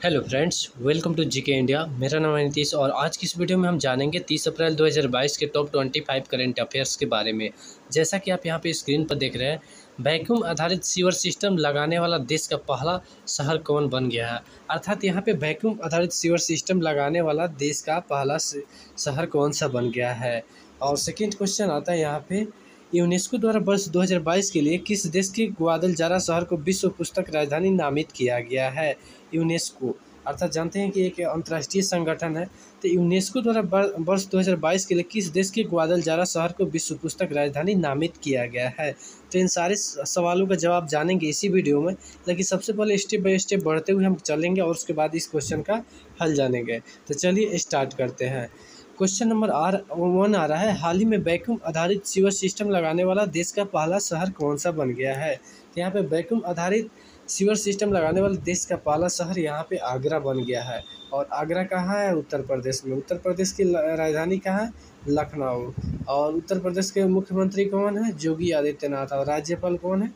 Hello friends, welcome to GK India. मेरा नाम है नीतीश और आज की इस वीडियो में हम जानेंगे 30 अप्रैल 2022 के टॉप 25 करंट अफेयर्स के बारे में। जैसा कि आप यहां पे स्क्रीन पर देख रहे हैं, वैक्यूम आधारित सीवर सिस्टम लगाने वाला देश का पहला शहर कौन बन गया है। अर्थात यहां पे वैक्यूम आधारित सीवर सिस्टम लगाने वाला देश का पहला शहर कौन सा बन गया है। और सेकेंड क्वेश्चन आता है यहाँ पे, यूनेस्को द्वारा वर्ष 2022 के लिए किस देश के ग्वादलजारा शहर को विश्व पुस्तक राजधानी नामित किया गया है। यूनेस्को अर्थात जानते हैं कि एक अंतर्राष्ट्रीय संगठन है। तो यूनेस्को द्वारा वर्ष 2022 के लिए किस देश के ग्वादलजारा शहर को विश्व पुस्तक राजधानी नामित किया गया है। तो इन सारे सवालों का जवाब जानेंगे इसी वीडियो में, लेकिन सबसे पहले स्टेप बाय स्टेप बढ़ते हुए हम चलेंगे और उसके बाद इस क्वेश्चन का हल जानेंगे। तो चलिए स्टार्ट करते हैं। क्वेश्चन नंबर 1 आ रहा है, हाल ही में वैक्यूम आधारित सीवर सिस्टम लगाने वाला देश का पहला शहर कौन सा बन गया है। तो यहाँ पे वैक्यूम आधारित सीवर सिस्टम लगाने वाले देश का पहला शहर यहाँ पे आगरा बन गया है। और आगरा कहाँ है? उत्तर प्रदेश में। उत्तर प्रदेश की राजधानी कहाँ है? लखनऊ। और उत्तर प्रदेश के मुख्यमंत्री कौन है? योगी आदित्यनाथ। और राज्यपाल कौन है?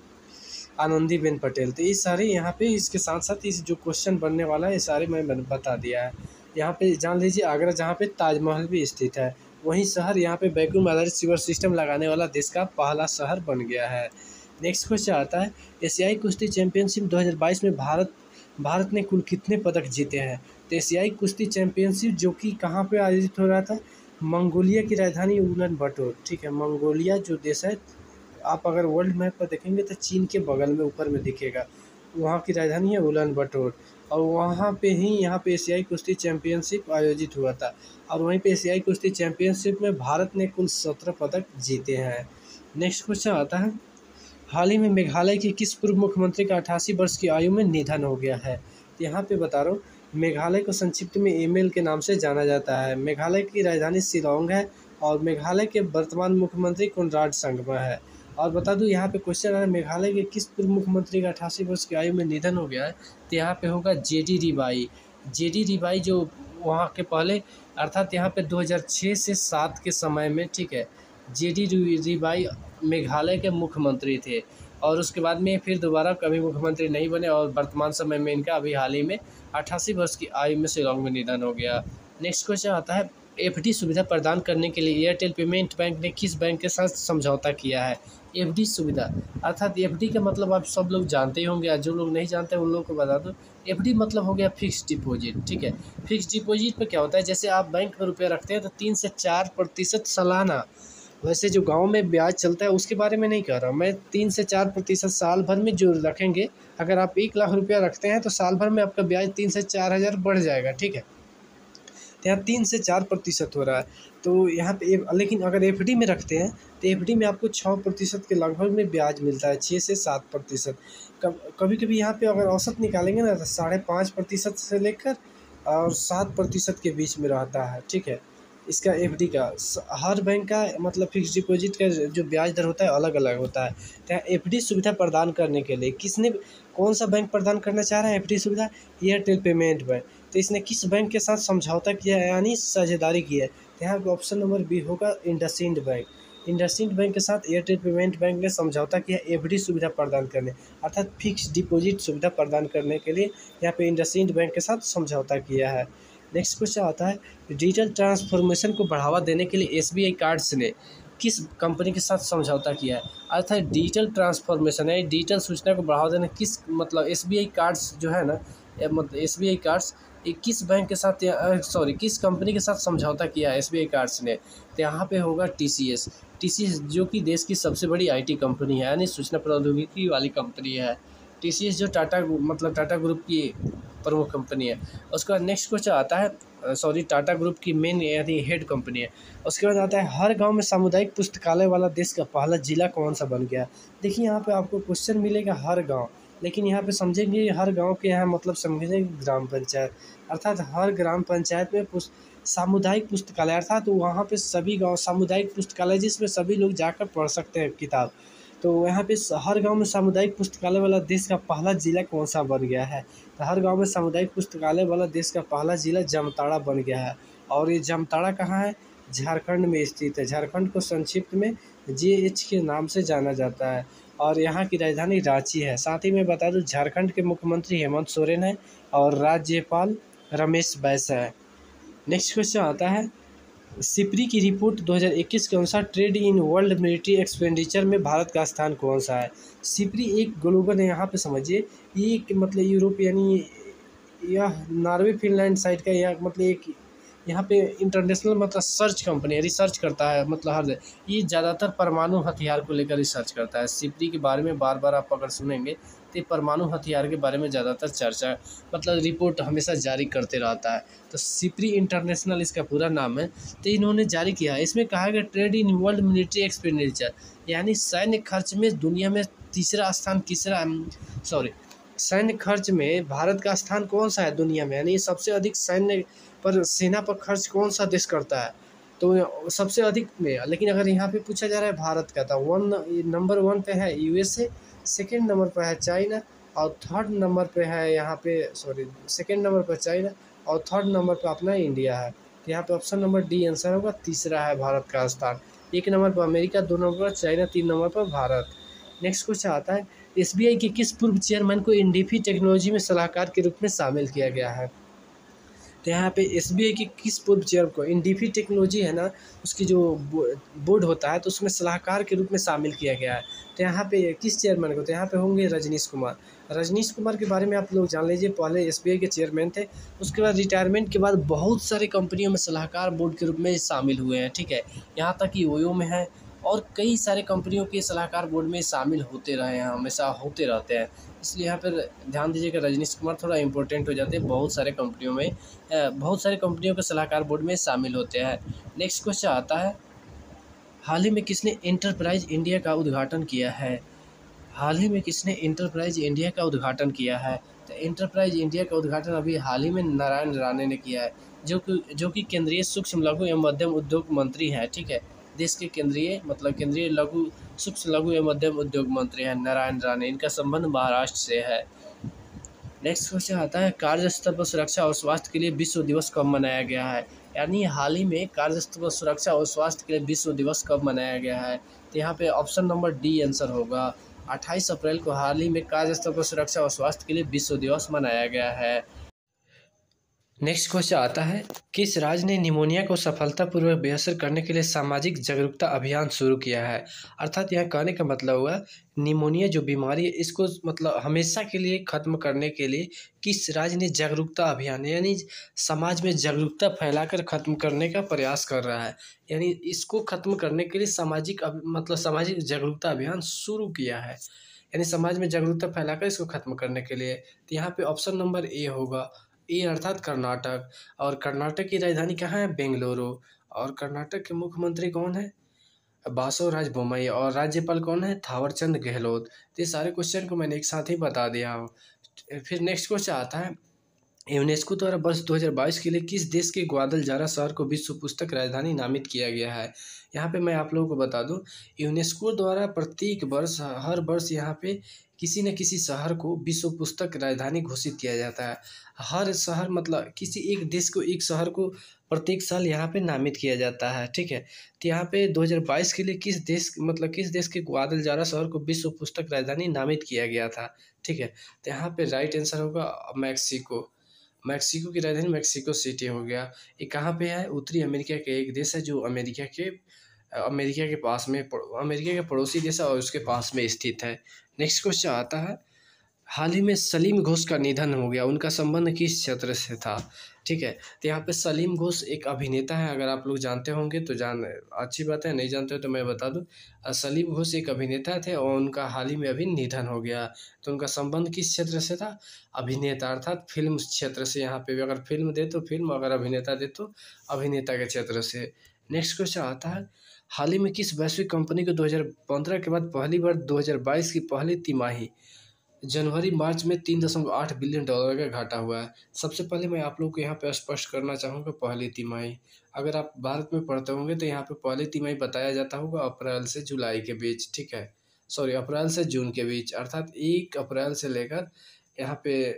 आनंदीबेन पटेल। तो ये सारे यहाँ पे इसके साथ साथ इस जो क्वेश्चन बनने वाला है ये सारे मैं बता दिया है। यहाँ पे जान लीजिए, आगरा जहाँ पे ताजमहल भी स्थित है, वही शहर यहाँ पे वैक्यूम आधारित सीवर सिस्टम लगाने वाला देश का पहला शहर बन गया है। नेक्स्ट क्वेश्चन आता है, एशियाई कुश्ती चैंपियनशिप 2022 में भारत ने कुल कितने पदक जीते हैं। तो एशियाई कुश्ती चैंपियनशिप जो कि कहाँ पे आयोजित हो रहा था? मंगोलिया की राजधानी उलान बटोर। ठीक है, मंगोलिया जो देश है, आप अगर वर्ल्ड मैप पर देखेंगे तो चीन के बगल में ऊपर में दिखेगा, वहाँ की राजधानी है उलान बटोर। और वहाँ पे ही यहाँ पे एशियाई कुश्ती चैंपियनशिप आयोजित हुआ था। और वहीं पे एशियाई कुश्ती चैंपियनशिप में भारत ने कुल 17 पदक जीते हैं। नेक्स्ट क्वेश्चन आता है, हाल ही में मेघालय के किस पूर्व मुख्यमंत्री का 88 वर्ष की आयु में निधन हो गया है। तो यहाँ पे बता रहा हूँ, मेघालय को संक्षिप्त में एमएल के नाम से जाना जाता है। मेघालय की राजधानी शिलोंग है और मेघालय के वर्तमान मुख्यमंत्री कोनराड संगमा है। और बता दूं, यहाँ पे क्वेश्चन है, मेघालय के किस पूर्व मुख्यमंत्री का 88 वर्ष की आयु में निधन हो गया है। तो यहाँ पे होगा जेडी रिबाई। जेडी रिबाई जो वहाँ के पहले अर्थात यहाँ पे 2006 से 7 के समय में, ठीक है, जेडी रिबाई मेघालय के मुख्यमंत्री थे। और उसके बाद में फिर दोबारा कभी मुख्यमंत्री नहीं बने और वर्तमान समय में इनका अभी हाल ही में 88 वर्ष की आयु में शिलोंग में निधन हो गया। नेक्स्ट क्वेश्चन आता है, एफडी सुविधा प्रदान करने के लिए एयरटेल पेमेंट बैंक ने किस बैंक के साथ समझौता किया है। एफडी सुविधा अर्थात एफडी का मतलब आप सब लोग जानते ही होंगे, जो लोग नहीं जानते उन लोगों को बता दो। एफडी मतलब हो गया फिक्स डिपॉजिट। ठीक है, फिक्स डिपॉजिट पे क्या होता है, जैसे आप बैंक में रुपया रखते हैं तो 3 से 4% सालाना, वैसे जो गांव में ब्याज चलता है उसके बारे में नहीं कह रहा हूँ मैं, 3 से 4% साल भर में जो रखेंगे। अगर आप 1 लाख रुपया रखते हैं तो साल भर में आपका ब्याज 3 से 4 हज़ार बढ़ जाएगा। ठीक है, तो यहाँ 3 से 4% हो रहा है। तो यहाँ पे लेकिन अगर एफडी में रखते हैं तो एफडी में आपको 6% के लगभग में ब्याज मिलता है, 6 से 7%। कभी कभी यहाँ पे अगर औसत निकालेंगे ना तो 5.5% से लेकर और 7% के बीच में रहता है। ठीक है, इसका एफडी का हर बैंक का मतलब फिक्स डिपॉजिट का जो ब्याज दर होता है अलग अलग होता है। तो एफडी सुविधा प्रदान करने के लिए कौन सा बैंक प्रदान करना चाह रहा है एफडी सुविधा? Airtel payment bank. तो इसने किस बैंक के साथ समझौता किया है यानी साझेदारी की है। तो यहाँ पे ऑप्शन नंबर बी होगा इंडसइंड बैंक। इंडसइंड बैंक के साथ एयरटेल पेमेंट बैंक ने समझौता किया एफडी सुविधा प्रदान करने अर्थात फिक्स डिपॉजिट सुविधा प्रदान करने के लिए यहाँ पे इंडसइंड बैंक के साथ समझौता किया है। नेक्स्ट क्वेश्चन आता है, डिजिटल ट्रांसफॉर्मेशन को बढ़ावा देने के लिए एसबीआई कार्ड्स ने किस कंपनी के साथ समझौता किया है। अर्थात डिजिटल ट्रांसफॉर्मेशन है, डिजिटल सूचना को बढ़ावा देने किस मतलब एसबीआई कार्ड्स जो है ना, मतलब एसबीआई कार्ड्स किस बैंक के साथ किस कंपनी के साथ समझौता किया है एसबीआई कार्ड्स ने। तो यहाँ पे होगा टीसीएस। टीसीएस जो कि देश की सबसे बड़ी आईटी कंपनी है यानी सूचना प्रौद्योगिकी वाली कंपनी है। टीसीएस जो टाटा ग्रुप की प्रमुख कंपनी है। उसके बाद नेक्स्ट क्वेश्चन आता है, टाटा ग्रुप की मेन यानी हेड कंपनी है। उसके बाद आता है, हर गांव में सामुदायिक पुस्तकालय वाला देश का पहला जिला कौन सा बन गया। देखिए यहाँ पे आपको क्वेश्चन मिलेगा हर गांव, लेकिन यहाँ पे समझेंगे हर गांव के यहाँ मतलब समझेंगे ग्राम पंचायत। अर्थात हर ग्राम पंचायत में सामुदायिक पुस्तकालय अर्थात वहाँ पे सभी गाँव सामुदायिक पुस्तकालय जिसमें सभी लोग जाकर पढ़ सकते हैं किताब। तो यहाँ पे हर गांव में सामुदायिक पुस्तकालय वाला देश का पहला जिला कौन सा बन गया है। तो हर गांव में सामुदायिक पुस्तकालय वाला देश का पहला जिला जामताड़ा बन गया है। और ये जामताड़ा कहाँ है? झारखंड में स्थित है। झारखंड को संक्षिप्त में जेएच के नाम से जाना जाता है और यहाँ की राजधानी रांची है। साथ ही मैं बता दूं, झारखंड के मुख्यमंत्री हेमंत सोरेन है और राज्यपाल रमेश बैस है। नेक्स्ट क्वेश्चन आता है, सिप्री की रिपोर्ट 2021 के अनुसार trade in world military expenditure में भारत का स्थान कौन सा है। सिप्री एक ग्लोबल है, यहाँ पे समझिए ये एक मतलब यूरोप यानी यह नॉर्वे फिनलैंड साइड का, यह मतलब एक यहाँ पे इंटरनेशनल मतलब सर्च कंपनी है, रिसर्च करता है मतलब हर ये ज़्यादातर परमाणु हथियार को लेकर रिसर्च करता है। सिप्री के बारे में बार बार आप अगर सुनेंगे तो ये परमाणु हथियार के बारे में ज़्यादातर चर्चा मतलब रिपोर्ट हमेशा जारी करते रहता है। तो सिप्री इंटरनेशनल इसका पूरा नाम है। तो इन्होंने जारी किया है, इसमें कहा गया trade in world military expenditure यानी सैन्य खर्च में दुनिया में तीसरा स्थान सैन्य खर्च में भारत का स्थान कौन सा है दुनिया में, यानी सबसे अधिक सैन्य पर सेना पर खर्च कौन सा देश करता है। तो सबसे अधिक में, लेकिन अगर यहाँ पे पूछा जा रहा है भारत का, तो नंबर 1 पे है यूएसए, सेकंड नंबर पे है चाइना और थर्ड नंबर पे है यहाँ पे सेकंड नंबर पर चाइना और थर्ड नंबर पर अपना इंडिया है। तो यहाँ पे ऑप्शन नंबर डी आंसर होगा, तीसरा है भारत का स्थान। 1 नंबर पर अमेरिका, 2 नंबर पर चाइना, 3 नंबर पर भारत। नेक्स्ट क्वेश्चन आता है, एसबीआई के किस पूर्व चेयरमैन को इंडीफी टेक्नोलॉजी में सलाहकार के रूप में शामिल किया गया है। तो यहाँ पे एसबीआई की किस पूर्व चेयर को इंडीफी टेक्नोलॉजी है ना, उसकी जो बोर्ड होता है तो उसमें सलाहकार के रूप में शामिल किया गया है। तो यहाँ पे किस चेयरमैन को, तो यहाँ पे होंगे रजनीश कुमार। रजनीश कुमार के बारे में आप लोग जान लीजिए, पहले एसबीआई के चेयरमैन थे, उसके बाद रिटायरमेंट के बाद बहुत सारे कंपनियों में सलाहकार बोर्ड के रूप में शामिल हुए हैं। ठीक है, यहाँ तक कि ओयो में है और कई सारे कंपनियों के सलाहकार बोर्ड में शामिल होते रहे हैं, हमेशा होते रहते हैं। इसलिए यहाँ पर ध्यान दीजिएगा, रजनीश कुमार थोड़ा इंपॉर्टेंट हो जाते हैं, बहुत सारे कंपनियों में बहुत सारे कंपनियों के सलाहकार बोर्ड में शामिल होते हैं। नेक्स्ट क्वेश्चन आता है, हाल ही में किसने एंटरप्राइज इंडिया का उद्घाटन किया है। हाल ही में किसने एंटरप्राइज इंडिया का उद्घाटन किया है। तो एंटरप्राइज इंडिया का उद्घाटन अभी हाल ही में नारायण राणे ने किया है, जो कि केंद्रीय सूक्ष्म लघु एवं मध्यम उद्योग मंत्री हैं। ठीक है, देश के केंद्रीय लघु सूक्ष्म लघु एवं मध्यम उद्योग मंत्री हैं नारायण राणे। इनका संबंध महाराष्ट्र से है। नेक्स्ट क्वेश्चन आता है, कार्यस्थल पर सुरक्षा और स्वास्थ्य के लिए विश्व दिवस कब मनाया गया है। यानी हाल ही में कार्यस्थल पर सुरक्षा और स्वास्थ्य के लिए विश्व दिवस कब मनाया गया है। तो यहाँ पे ऑप्शन नंबर डी आंसर होगा, 28 अप्रैल को हाल ही में कार्यस्थल पर सुरक्षा और स्वास्थ्य के लिए विश्व दिवस मनाया गया है। नेक्स्ट क्वेश्चन आता है, किस राज्य ने निमोनिया को सफलतापूर्वक बेअसर करने के लिए सामाजिक जागरूकता अभियान शुरू किया है। अर्थात यहाँ कहने का मतलब हुआ, निमोनिया जो बीमारी है इसको मतलब हमेशा के लिए ख़त्म करने के लिए किस राज्य ने जागरूकता अभियान यानी समाज में जागरूकता फैलाकर ख़त्म करने का प्रयास कर रहा है। यानी इसको ख़त्म करने के लिए सामाजिक जागरूकता अभियान शुरू किया है, यानी समाज में जागरूकता फैलाकर इसको ख़त्म करने के लिए। तो यहाँ पे ऑप्शन नंबर ए होगा, ए अर्थात कर्नाटक। और कर्नाटक की राजधानी कहाँ है, बेंगलुरु। और कर्नाटक के मुख्यमंत्री कौन है, बासवराज बोम्मई। और राज्यपाल कौन है, थावरचंद गहलोत। तो ये सारे क्वेश्चन को मैंने एक साथ ही बता दिया हूँ। फिर नेक्स्ट क्वेश्चन आता है, यूनेस्को द्वारा वर्ष 2022 के लिए किस देश के ग्वादलजारा शहर को विश्व पुस्तक राजधानी नामित किया गया है। यहाँ पे मैं आप लोगों को बता दूँ, यूनेस्को द्वारा प्रत्येक वर्ष हर वर्ष यहाँ पे किसी न किसी शहर को विश्व पुस्तक राजधानी घोषित किया जाता है। हर शहर मतलब किसी एक देश को, एक शहर को प्रत्येक साल यहाँ पे नामित किया जाता है। ठीक है, तो यहाँ पे 2022 के लिए किस देश के ग्वादलजारा शहर को विश्व पुस्तक राजधानी नामित किया गया था। ठीक है, तो यहाँ पे राइट आंसर होगा मैक्सिको। मैक्सिको की राजधानी मैक्सिको सिटी हो गया। ये कहाँ पे है, उत्तरी अमेरिका के एक देश है जो अमेरिका के पास में अमेरिका के पड़ोसी देश है और उसके पास में स्थित है। नेक्स्ट क्वेश्चन आता है, हाल ही में सलीम घोष का निधन हो गया, उनका संबंध किस क्षेत्र से था। ठीक है, तो यहाँ पे सलीम घोष एक अभिनेता है, अगर आप लोग जानते होंगे तो अच्छी बात है, नहीं जानते हो तो मैं बता दूं, सलीम घोष एक अभिनेता थे और उनका हाल ही में अभी निधन हो गया। तो उनका संबंध किस क्षेत्र से था, अभिनेता अर्थात फिल्म क्षेत्र से। यहाँ पे भी अगर फिल्म दे तो फिल्म, अगर अभिनेता दे तो अभिनेता के क्षेत्र से। नेक्स्ट क्वेश्चन आता है, हाल ही में किस वैश्विक कंपनी को 2015 के बाद पहली बार 2022 की पहली तिमाही जनवरी मार्च में $3.8 बिलियन का घाटा हुआ है। सबसे पहले मैं आप लोगों को यहाँ पे स्पष्ट करना चाहूँगा, पहली तिमाही अगर आप भारत में पढ़ते होंगे तो यहाँ पे पहली तिमाही बताया जाता होगा अप्रैल से जुलाई के बीच। ठीक है, अप्रैल से जून के बीच, अर्थात 1 अप्रैल से लेकर यहाँ पे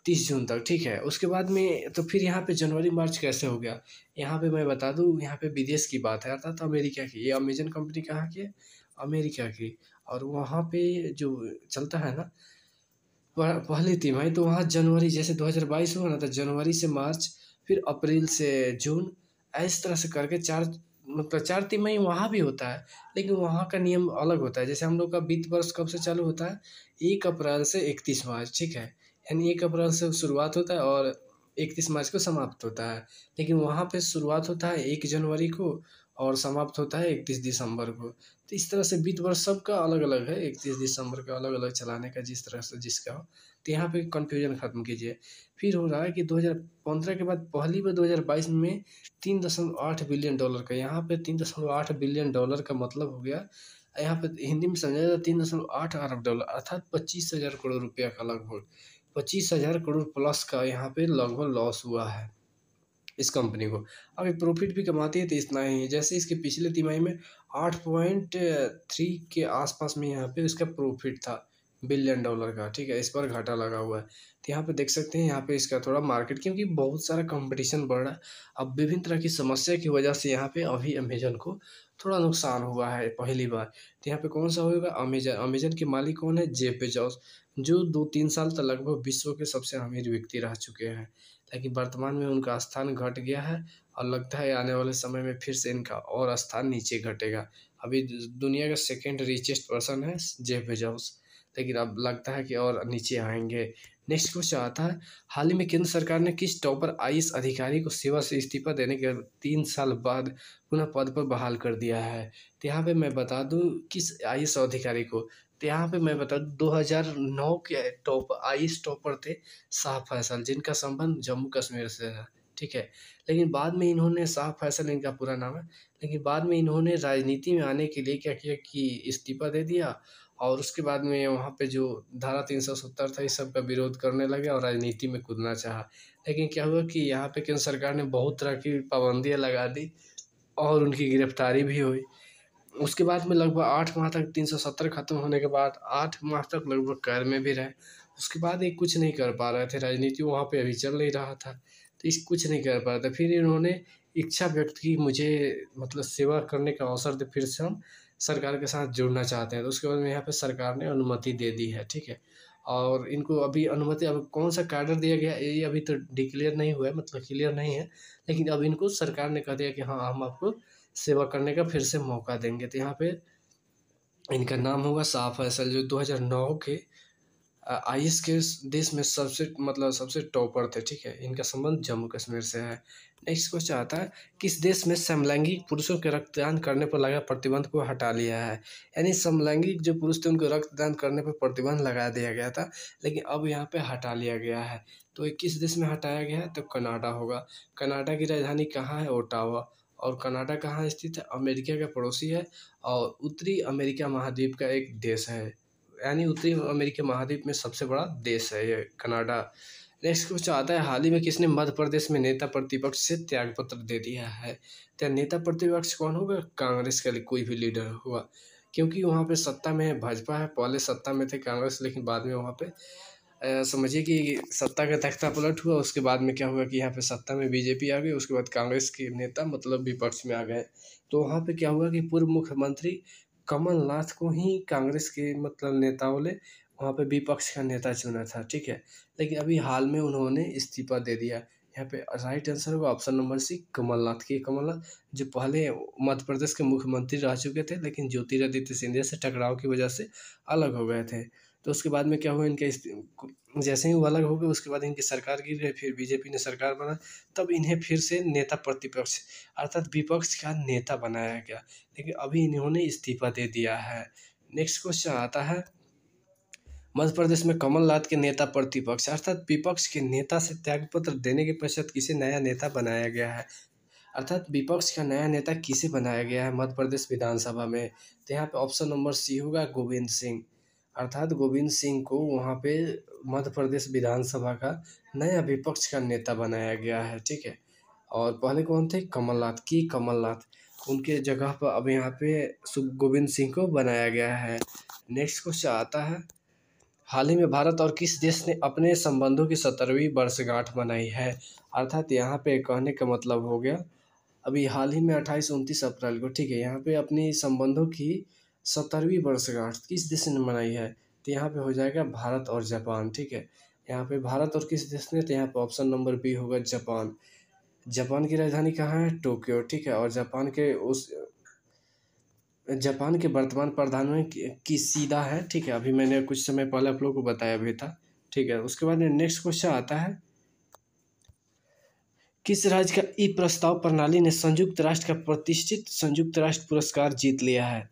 30 जून तक। ठीक है, उसके बाद में तो फिर यहाँ पे जनवरी मार्च कैसे हो गया, यहाँ पे मैं बता दूँ, यहाँ पे विदेश की बात है, अर्थात अमेरिका की। ये अमेजन कंपनी कहाँ की है, अमेरिका की। और वहाँ पे जो चलता है ना पहली तिमाही तो वहाँ जनवरी जैसे 2022 हुआ ना, तो जनवरी से मार्च, फिर अप्रैल से जून, इस तरह से करके चार, मतलब 4 तिमाही वहाँ भी होता है। लेकिन वहाँ का नियम अलग होता है। जैसे हम लोग का वित्त वर्ष कब से चालू होता है? 1 अप्रैल से 31 मार्च, ठीक है? यानी 1 अप्रैल से शुरुआत होता है और 31 मार्च को समाप्त होता है। लेकिन वहाँ पे शुरुआत होता है 1 जनवरी को और समाप्त होता है 31 दिसंबर को। तो इस तरह से वित्त वर्ष सबका अलग-अलग है, 31 दिसंबर का अलग-अलग चलाने का जिस तरह से जिसका हो। तो यहाँ पे कन्फ्यूज़न खत्म कीजिए। फिर हो रहा है कि 2015 के बाद पहली बार 2022 में $3.8 बिलियन का, यहाँ पे $3.8 बिलियन का मतलब हो गया, यहाँ पे हिंदी में समझा जाए $3.8 अरब अर्थात 25,000 करोड़ रुपया का लगभग, 25,000 करोड़ प्लस का यहाँ पे लगभग लॉस हुआ है इस कंपनी को। अब ये प्रॉफ़िट भी कमाती है तो इतना ही है। जैसे इसके पिछले तिमाही में 8.3 के आसपास में यहाँ पे इसका प्रॉफ़िट था बिलियन डॉलर का, ठीक है? इस पर घाटा लगा हुआ है। तो यहाँ पे देख सकते हैं, यहाँ पे इसका थोड़ा मार्केट, क्योंकि बहुत सारा कॉम्पिटिशन बढ़ रहा है। अब विभिन्न तरह की समस्या की वजह से यहाँ पे अभी अमेज़न को थोड़ा नुकसान हुआ है पहली बार। तो यहाँ पे कौन-सा होगा? अमेज़न। अमेज़न के मालिक कौन है? जेफ बेज़ोस, जो 2-3 साल तक लगभग विश्व के सबसे अमीर व्यक्ति रह चुके हैं। लेकिन वर्तमान में उनका स्थान घट गया है और लगता है आने वाले समय में फिर से इनका और स्थान नीचे घटेगा। अभी दुनिया का सेकंड रिचेस्ट पर्सन है जेफ बेज़ोस, लेकिन अब लगता है कि और नीचे आएँगे। नेक्स्ट क्वेश्चन आता है, हाल ही में केंद्र सरकार ने किस टॉपर आईएएस अधिकारी को सेवा से इस्तीफा देने के 3 साल बाद पुनः पद पर बहाल कर दिया है? तो यहाँ पे मैं बता दूँ किस आईएएस अधिकारी को। तो यहाँ पे मैं बता दूँ 2009 के टॉप आईएएस टॉपर थे शाह फैसल, जिनका संबंध जम्मू कश्मीर से है, ठीक है? लेकिन बाद में इन्होंने, शाह फैसल इनका पूरा नाम है, लेकिन बाद में इन्होंने राजनीति में आने के लिए क्या किया कि इस्तीफा दे दिया और उसके बाद में वहाँ पे जो धारा 370 था इस सब का विरोध करने लगे और राजनीति में कूदना चाहा। लेकिन क्या हुआ कि यहाँ पे केंद्र सरकार ने बहुत तरह की पाबंदियाँ लगा दी और उनकी गिरफ्तारी भी हुई। उसके बाद में लगभग 8 माह तक 370 खत्म होने के बाद 8 माह तक लगभग कैद में भी रहे। उसके बाद ये कुछ नहीं कर पा रहे थे, राजनीति वहाँ पे अभी चल नहीं रहा था, तो इस कुछ नहीं कर पा रहे थे। फिर इन्होंने इच्छा व्यक्त की, मुझे मतलब सेवा करने का अवसर दे, फिर से हम सरकार के साथ जुड़ना चाहते हैं। तो उसके बाद में यहाँ पे सरकार ने अनुमति दे दी है, ठीक है? और इनको अभी अनुमति, अब कौन-सा कैडर दिया गया है ये अभी तो डिक्लेयर नहीं हुआ है, मतलब क्लियर नहीं है। लेकिन अब इनको सरकार ने कह दिया कि हाँ, हम आपको सेवा करने का फिर से मौका देंगे। तो यहाँ पे इनका नाम होगा शाह फैसल, जो 2009 के आईएएस के देश में सबसे, मतलब सबसे टॉपर थे, ठीक है? इनका संबंध जम्मू कश्मीर से है। नेक्स्ट क्वेश्चन आता है, किस देश में समलैंगिक पुरुषों के रक्तदान करने पर लगा प्रतिबंध को हटा लिया है? यानी समलैंगिक जो पुरुष थे उनको रक्तदान करने पर प्रतिबंध लगा दिया गया था, लेकिन अब यहाँ पे हटा लिया गया है। तो ये किस देश में हटाया गया है? तो कनाडा होगा। कनाडा की राजधानी कहाँ है? ओटावा। और कनाडा कहाँ स्थित है? अमेरिका का पड़ोसी है और उत्तरी अमेरिका महाद्वीप का एक देश है। यानी उत्तरी अमेरिका महाद्वीप में सबसे बड़ा देश है ये कनाडा। नेक्स्ट क्वेश्चन आता है, हाल ही में किसने मध्य प्रदेश में नेता प्रतिपक्ष से त्यागपत्र दे दिया है? तो नेता प्रतिपक्ष कौन होगा? कांग्रेस का कोई भी लीडर होगा, क्योंकि वहाँ पे सत्ता में भाजपा है। पहले सत्ता में थे कांग्रेस, लेकिन बाद में वहाँ पे समझिए कि सत्ता का तख्ता पलट हुआ। उसके बाद में क्या हुआ कि यहाँ पे सत्ता में बीजेपी आ गई, उसके बाद कांग्रेस के नेता मतलब विपक्ष में आ गए। तो वहाँ पे क्या हुआ कि पूर्व मुख्यमंत्री कमलनाथ को ही कांग्रेस के मतलब नेताओं ने वहाँ पे विपक्ष का नेता चुना था, ठीक है? लेकिन अभी हाल में उन्होंने इस्तीफा दे दिया। यहाँ पे राइट आंसर होगा ऑप्शन नंबर सी, कमलनाथ। की कमलनाथ जो पहले मध्य प्रदेश के मुख्यमंत्री रह चुके थे, लेकिन ज्योतिरादित्य सिंधिया से टकराव की वजह से अलग हो गए थे। तो उसके बाद में क्या हुआ, इनके जैसे ही वो अलग हो गए उसके बाद इनकी सरकार गिर गई, फिर बीजेपी ने सरकार बना, तब इन्हें फिर से नेता प्रतिपक्ष अर्थात विपक्ष का नेता बनाया गया। लेकिन अभी इन्होंने इस्तीफा दे दिया है। नेक्स्ट क्वेश्चन आता है, मध्य प्रदेश में कमलनाथ के नेता प्रतिपक्ष अर्थात विपक्ष के नेता से त्यागपत्र देने के पश्चात किसे नया नेता बनाया गया है? अर्थात विपक्ष का नया नेता किसे बनाया गया है मध्य प्रदेश विधानसभा में? तो यहाँ पे ऑप्शन नंबर सी होगा, गोविंद सिंह। अर्थात गोविंद सिंह को वहाँ पे मध्य प्रदेश विधानसभा का नया विपक्ष का नेता बनाया गया है, ठीक है? और पहले कौन थे? कमलनाथ। की कमलनाथ, उनके जगह पर अब यहाँ पे गोविंद सिंह को बनाया गया है। नेक्स्ट क्वेश्चन आता है, हाल ही में भारत और किस देश ने अपने संबंधों की 17वीं वर्षगांठ मनाई है? अर्थात यहाँ पे कहने का मतलब हो गया, अभी हाल ही में 28-29 अप्रैल को, ठीक है, यहाँ पे अपनी संबंधों की 17वीं वर्षगांठ किस देश ने मनाई है? तो यहाँ पे हो जाएगा भारत और जापान, ठीक है। यहाँ पे भारत और किस देश ने, तो यहाँ पे ऑप्शन नंबर बी होगा जापान। जापान की राजधानी कहाँ है, टोक्यो, ठीक है। और जापान के वर्तमान प्रधानमंत्री किशिदा है, ठीक है। अभी मैंने कुछ समय पहले आप लोगों को बताया भी था, ठीक है। उसके बाद में नेक्स्ट क्वेश्चन आता है, किस राज्य का ई प्रस्ताव प्रणाली ने संयुक्त राष्ट्र का प्रतिष्ठित संयुक्त राष्ट्र पुरस्कार जीत लिया है।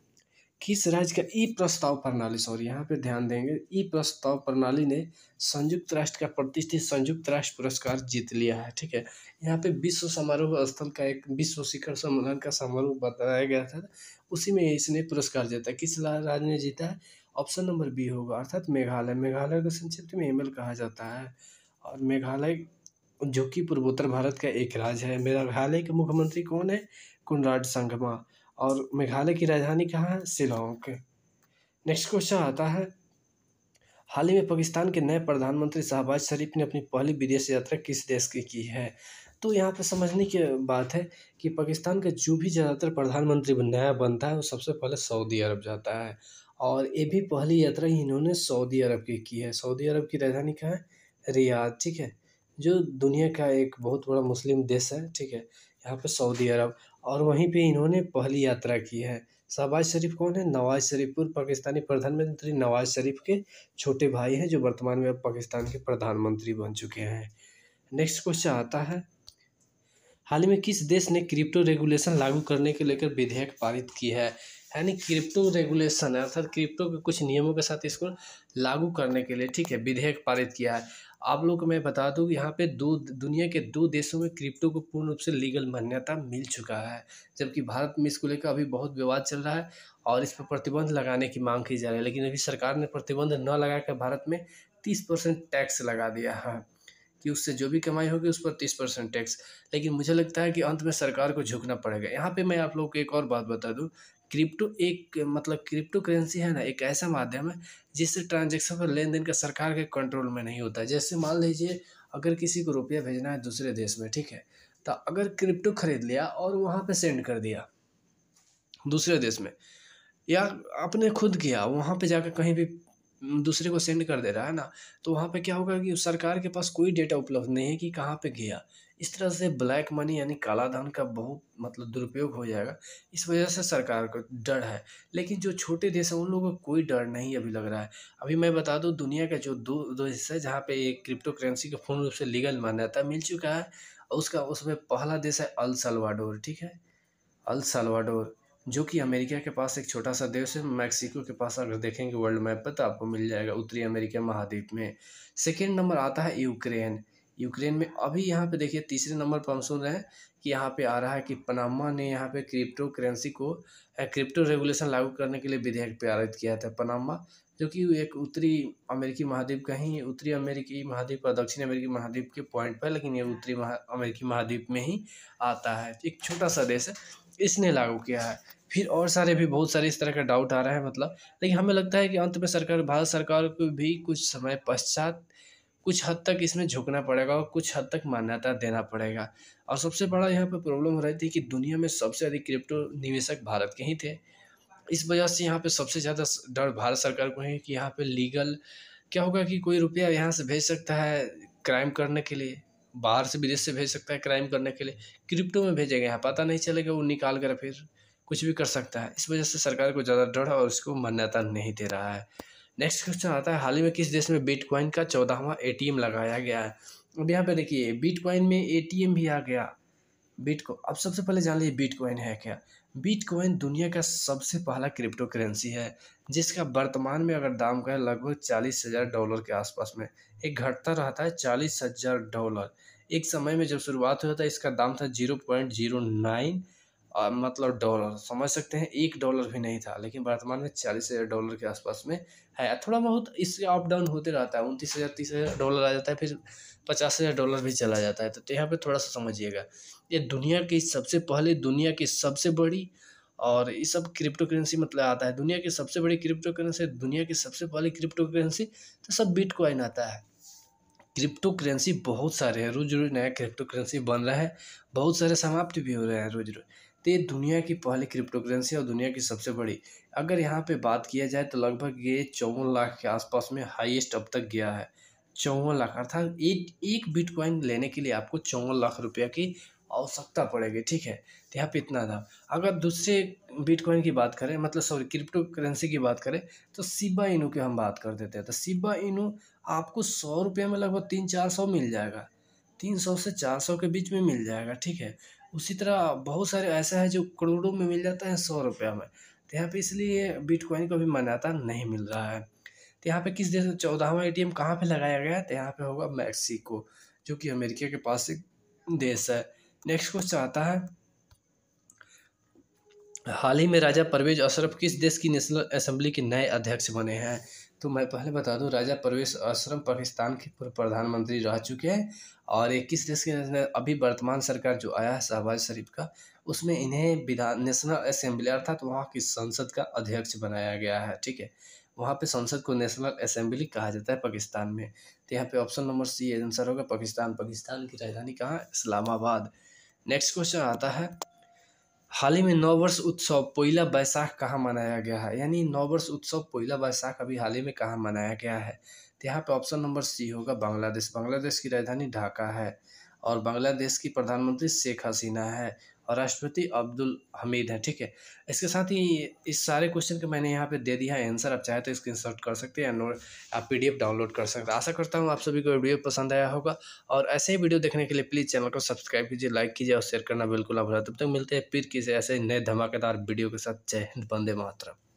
किस राज्य का ई प्रस्ताव प्रणाली, सॉरी यहाँ पे ध्यान देंगे, ई प्रस्ताव प्रणाली ने संयुक्त राष्ट्र का प्रतिष्ठित संयुक्त राष्ट्र पुरस्कार जीत लिया है, ठीक है। यहाँ पे विश्व समारोह स्थल का एक विश्व शिखर सम्मेलन का समारोह बताया गया था, उसी में इसने पुरस्कार जीता। किस राज्य ने जीता है, ऑप्शन नंबर बी होगा, अर्थात मेघालय। मेघालय को संक्षिप्त में हिमेल कहा जाता है। और मेघालय जो कि पूर्वोत्तर भारत का एक राज्य है। मेघालय के मुख्यमंत्री कौन है, कोनराड संगमा। और मेघालय की राजधानी कहाँ है, शिलांग। नेक्स्ट क्वेश्चन आता है, हाल ही में पाकिस्तान के नए प्रधानमंत्री शहबाज शरीफ ने अपनी पहली विदेश यात्रा किस देश की है। तो यहाँ पे समझने की बात है कि पाकिस्तान का जो भी ज़्यादातर प्रधानमंत्री नया बनता है वो सबसे पहले सऊदी अरब जाता है। और ये भी पहली यात्रा ही इन्होंने सऊदी अरब की है। सऊदी अरब की राजधानी कहाँ है, रियाद, ठीक है। जो दुनिया का एक बहुत बड़ा मुस्लिम देश है, ठीक है। यहाँ पे सऊदी अरब, और वहीं पे इन्होंने पहली यात्रा की है। शहबाज शरीफ कौन है, नवाज शरीफ, पूर्व पाकिस्तानी प्रधानमंत्री नवाज शरीफ के छोटे भाई हैं, जो वर्तमान में अब पाकिस्तान के प्रधानमंत्री बन चुके हैं। नेक्स्ट क्वेश्चन आता है, हाल ही में किस देश ने क्रिप्टो रेगुलेशन लागू करने के लेकर विधेयक पारित की है। यानी क्रिप्टो रेगुलेशन अर्थात क्रिप्टो के कुछ नियमों के साथ इसको लागू करने के लिए, ठीक है, विधेयक पारित किया है। आप लोग को मैं बता दूं कि यहाँ पे दुनिया के 2 देशों में क्रिप्टो को पूर्ण रूप से लीगल मान्यता मिल चुका है, जबकि भारत में इसको लेकर अभी बहुत विवाद चल रहा है और इस पर प्रतिबंध लगाने की मांग की जा रही है। लेकिन अभी सरकार ने प्रतिबंध न लगाकर भारत में 30% टैक्स लगा दिया है कि उससे जो भी कमाई होगी उस पर 30% टैक्स। लेकिन मुझे लगता है कि अंत में सरकार को झुकना पड़ेगा। यहाँ पे मैं आप लोगों को एक और बात बता दूँ, क्रिप्टो एक मतलब क्रिप्टो करेंसी है ना, एक ऐसा माध्यम है जिससे ट्रांजैक्शन पर लेन देन का सरकार के कंट्रोल में नहीं होता है। जैसे मान लीजिए अगर किसी को रुपया भेजना है दूसरे देश में, ठीक है, तो अगर क्रिप्टो खरीद लिया और वहाँ पे सेंड कर दिया दूसरे देश में, या आपने खुद किया वहाँ पे जाकर कहीं भी दूसरे को सेंड कर दे रहा है ना, तो वहाँ पे क्या होगा कि उस सरकार के पास कोई डेटा उपलब्ध नहीं है कि कहाँ पे गया। इस तरह से ब्लैक मनी यानी काला धन का बहुत मतलब दुरुपयोग हो जाएगा। इस वजह से सरकार को डर है। लेकिन जो छोटे देश हैं उन लोगों को कोई डर नहीं अभी लग रहा है। अभी मैं बता दूं, दुनिया का जो दो हिस्सा है जहाँ पे एक क्रिप्टो करेंसी को पूर्ण रूप से लीगल मान्यता मिल चुका है, उसमें पहला देश है अल सल्वाडोर, ठीक है, अल सल्वाडोर, जो कि अमेरिका के पास एक छोटा सा देश है। मैक्सिको के पास अगर देखेंगे वर्ल्ड मैप पर तो आपको मिल जाएगा उत्तरी अमेरिका महाद्वीप में। सेकेंड नंबर आता है यूक्रेन। यूक्रेन में अभी यहाँ पे देखिए तीसरे नंबर पर हम सुन रहे हैं कि यहाँ पे आ रहा है कि पनामा ने यहाँ पे क्रिप्टो करेंसी को क्रिप्टो रेगुलेशन लागू करने के लिए विधेयक पारित किया था। पनामा जो कि एक उत्तरी अमेरिकी महाद्वीप का ही, उत्तरी अमेरिकी महाद्वीप और दक्षिण अमेरिकी महाद्वीप के पॉइंट पर, लेकिन ये उत्तरी अमेरिकी महाद्वीप में ही आता है। एक छोटा सा देश है, इसने लागू किया है। फिर और सारे भी बहुत सारे इस तरह का डाउट आ रहा है मतलब, लेकिन हमें लगता है कि अंत में भारत सरकार को भी कुछ समय पश्चात कुछ हद तक इसमें झुकना पड़ेगा और कुछ हद तक मान्यता देना पड़ेगा। और सबसे बड़ा यहाँ पे प्रॉब्लम हो रही थी कि दुनिया में सबसे अधिक क्रिप्टो निवेशक भारत के ही थे। इस वजह से यहाँ पे सबसे ज़्यादा डर भारत सरकार को है कि यहाँ पे लीगल क्या होगा कि कोई रुपया यहाँ से भेज सकता है क्राइम करने के लिए, बाहर से विदेश से भेज सकता है क्राइम करने के लिए, क्रिप्टो में भेजेगा, यहाँ पता नहीं चलेगा, वो निकाल कर फिर कुछ भी कर सकता है। इस वजह से सरकार को ज़्यादा डर है और इसको मान्यता नहीं दे रहा है। नेक्स्ट क्वेश्चन आता है, हाल ही में किस देश में बिटकॉइन का 14वां ATM लगाया गया है। अब यहाँ पे देखिए बिटकॉइन में ATM भी आ गया। अब सबसे पहले जान लीजिए बिटकॉइन है क्या। बिटकॉइन दुनिया का सबसे पहला क्रिप्टो करेंसी है जिसका वर्तमान में अगर दाम का है लगभग $40,000 के आसपास में, एक घटता रहता है $40,000। एक समय में जब शुरुआत हुआ था इसका दाम था 0.09 मतलब डॉलर, समझ सकते हैं, $1 भी नहीं था। लेकिन वर्तमान में $40,000 के आसपास में है। थोड़ा बहुत इससे अप डाउन होते रहता है, $29,000 $30,000 आ जाता है, फिर $50,000 भी चला जाता है। तो यहाँ पे थोड़ा सा समझिएगा, ये दुनिया की सबसे बड़ी, और ये सब क्रिप्टो करेंसी मतलब आता है दुनिया की सबसे बड़ी क्रिप्टो करेंसी, दुनिया की सबसे पहली क्रिप्टो करेंसी, तो सब बिटकॉइन आता है। क्रिप्टो करेंसी बहुत सारे हैं, रोज रोज नया क्रिप्टो करेंसी बन रहा है, बहुत सारे समाप्त भी हो रहे हैं रोज रोज। तो ये दुनिया की पहली क्रिप्टो करेंसी और दुनिया की सबसे बड़ी। अगर यहाँ पे बात किया जाए तो लगभग ये 54 लाख के आसपास में हाईएस्ट अब तक गया है। 54 लाख अर्थात एक बिटकॉइन लेने के लिए आपको 54 लाख रुपया की आवश्यकता पड़ेगी, ठीक है। तो यहाँ पे इतना था। अगर दूसरे बिटकॉइन की बात करें, मतलब सॉरी क्रिप्टो करेंसी की बात करें, तो शिबा इनू की हम बात कर देते हैं। तो शिबा इनू आपको 100 रुपये में लगभग 300-400 मिल जाएगा, 300 से 400 के बीच में मिल जाएगा, ठीक है। उसी तरह बहुत सारे ऐसा है जो करोड़ों में मिल जाता है 100 रुपया में। तो यहाँ पे इसलिए बिटकॉइन को भी मान्यता नहीं मिल रहा है। तो यहाँ पे किस देश में 14वां एटीएम कहाँ पे लगाया गया है? तो यहाँ पे होगा मैक्सिको, जो कि अमेरिका के पास एक देश है। नेक्स्ट क्वेश्चन आता है, हाल ही में राजा परवेज अशरफ किस देश की नेशनल असेंबली के नए अध्यक्ष बने हैं? तो मैं पहले बता दूं, राजा परवेज अशरफ पाकिस्तान के पूर्व प्रधानमंत्री रह चुके हैं। और ये किस देश के अभी वर्तमान सरकार जो आया है शहबाज शरीफ का, उसमें इन्हें विधान नेशनल असेंबली अर्थात वहाँ की संसद का अध्यक्ष बनाया गया है, ठीक है। वहाँ पे संसद को नेशनल असेंबली कहा जाता है पाकिस्तान में। तो यहाँ पे ऑप्शन नंबर सी आंसर होगा पाकिस्तान। पाकिस्तान की राजधानी कहाँ है? इस्लामाबाद। नेक्स्ट क्वेश्चन आता है, हाल ही में नववर्ष उत्सव पोइला बैसाख कहाँ मनाया गया है? यानी नववर्ष उत्सव पोइला बैसाख अभी हाल ही में कहाँ मनाया गया है? तो यहाँ पे ऑप्शन नंबर सी होगा बांग्लादेश। बांग्लादेश की राजधानी ढाका है और बांग्लादेश की प्रधानमंत्री शेख हसीना है और राष्ट्रपति अब्दुल हमीद है, ठीक है। इसके साथ ही इस सारे क्वेश्चन के मैंने यहाँ पे दे दिया है आंसर। आप चाहे तो स्क्रीनशॉट कर सकते हैं या नोट आप PDF डाउनलोड कर सकते हैं। आशा करता हूँ आप सभी को वीडियो पसंद आया होगा और ऐसे ही वीडियो देखने के लिए प्लीज़ चैनल को सब्सक्राइब कीजिए, लाइक कीजिए और शेयर करना बिल्कुल ना भूलें। तब तक मिलते हैं फिर किसी ऐसे नए धमाकेदार वीडियो के साथ। जय हिंद, वंदे मातरम।